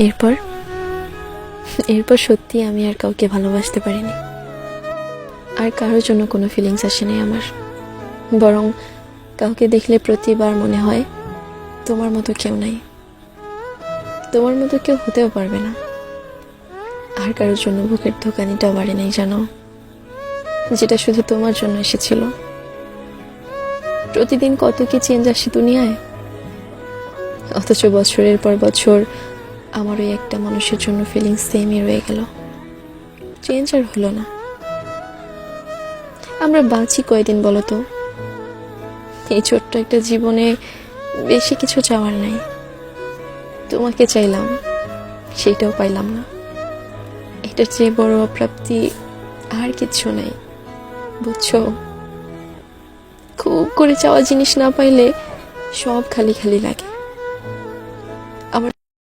এরপর এরপর সত্যি আমি আর কাউকে ভালোবাসতে পারিনি। আর কারোর জন্য কোনো ফিলিংস আসেনি আমার, বরং কাউকে দেখলে প্রতিবার মনে হয় তোমার মতো কেউ নাই, তোমার মতো কেউ হতেও পারবে না। আর কারোর জন্য বুকের ধোকানিটাও বাড়ে নাই জানো, যেটা শুধু তোমার জন্য এসেছিল। প্রতিদিন কত কি চেঞ্জ আসে দুনিয়ায়, অথচ বছরের পর বছর আমার ওই একটা মানুষের জন্য ফিলিংস সেমই রয়ে গেল, চেঞ্জ আর হলো না। আমরা বাঁচি কয়দিন বলো তো? এই ছোট্ট একটা জীবনে বেশি কিছু চাওয়ার নাই। তোমাকে চাইলাম, সেটাও পাইলাম না। এটার চেয়ে বড় অপ্রাপ্তি আর কিচ্ছু নাই, বুঝছো? খুব করে চাওয়া জিনিস না পাইলে সব খালি খালি লাগে।